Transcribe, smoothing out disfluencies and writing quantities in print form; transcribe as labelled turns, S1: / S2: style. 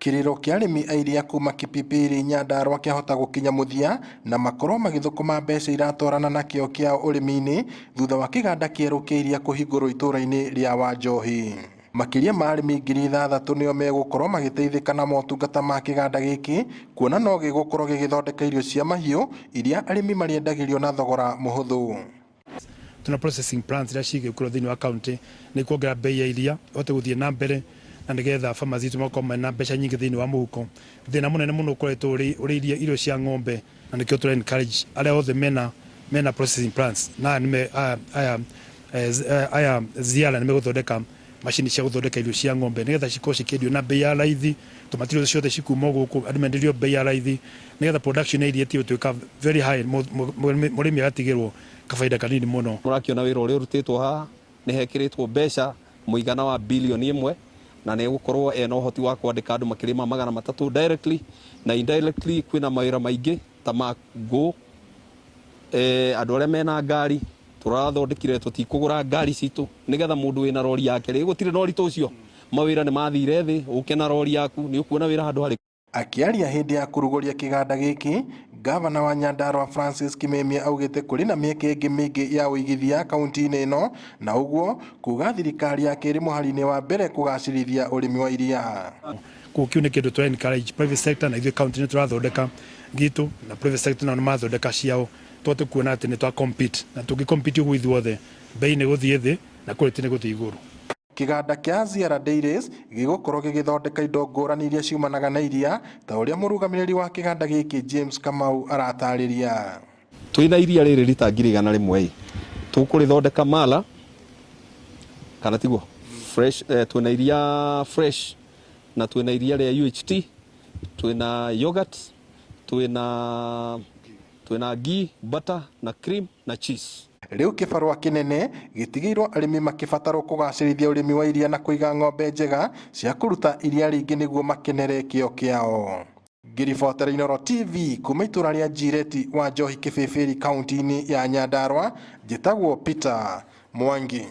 S1: Kiriro kia arimi airia kuma Kipipiri Nyandarua kiahota gukinya muthia na makorwo magithukuma mbeca iratwarana na kio kia urimi-ini thutha wa kiganda kieru kia iria kuhingurwo itura-ini ria Wanjohi. Makiria ma arimi 6,000 nio megukorwo magiteithika na motungata ma kiganda giki kuona no gigukorwo gigithondeka irio cia mahiu iria arimi mariendagirio na thogora muhuthu.
S2: Tuna processing plants ria cigikuro thiini wa county ni kuongerera bei ya iria hote guthie na mbere na nigetha farmers itu makoma na mbeca nyingi thiini wa muhuko. Thina munene muno ukoretwo uri irio cia ng'ombe na nikio turi encourage aria othe mena processing plants na nime aya ziara nime guthondeka machine cia guthondeka irio cia ng'ombe nigetha cikorwo cikendio na bei ya raithi, materials ciothe cikuma guku alimenderio bei ya raithi nigetha production iria tuika very high, murimi agatigirwo kafaida kanini muno.
S3: Murakiona wira uria urutitwo haha ni hekiritwo mbeca muigana wa bilioni 1 na ne gukorwo ena uhoti wa kwandika andu makirima 300 directly na indirectly kwina mawira maingi ta mago andu aria mena ngari turathondekire tutikugura ngari citu nigetha mundu wina rori yake ri gutire rori to ucio mawira ni mathire thi ukena rori yaku ni ukuona wira handu hari.
S1: Akiaria hindi ya kuruguria kiganda giki, gavana wa Nyandarua Francis Kimemia augite kuri na mieke ingi mingi ya uigithia kaunti-ini ino na uguo kuga thirikari yake iri muhari-ini wa mbere kugacirithia urimi wa iria.
S2: Kukiu ni kindu twa encourage private sector na ithuĩ county ni turathondeka gitu na private sector na mathondeka ciao twote kuona ati ni twa compete na tungi compete uguo ithuothe bei ni guthie thi na quality ni guthie iguru.
S1: Kiganda kia Ziara Dairies gigukorwo gigithondeka indo ngurani iria ciumanaga na iria ta uria murugamiriri wa kiganda giki James Kamau aratariria.
S3: Twina iria riri rita 100,000 tukurithondeka mala kana tiguo fresh, twina iria fresh na twina iria ria UHT, twina yogurt, twina ghee, butter na cream na cheese.
S1: Riu kibarua kinene gitigirwo arimi makibatarwo kugacirithia urimi wa iria na kuiga ng'ombe njega cia kuruta iria ringi niguo makenere kio kiao. Ngiribotera Inooro TV kuma itura ria Jireti Wanjohi Kibibiri kaunti-ini ya Nyandarua, njitagwo Peter Mwangi.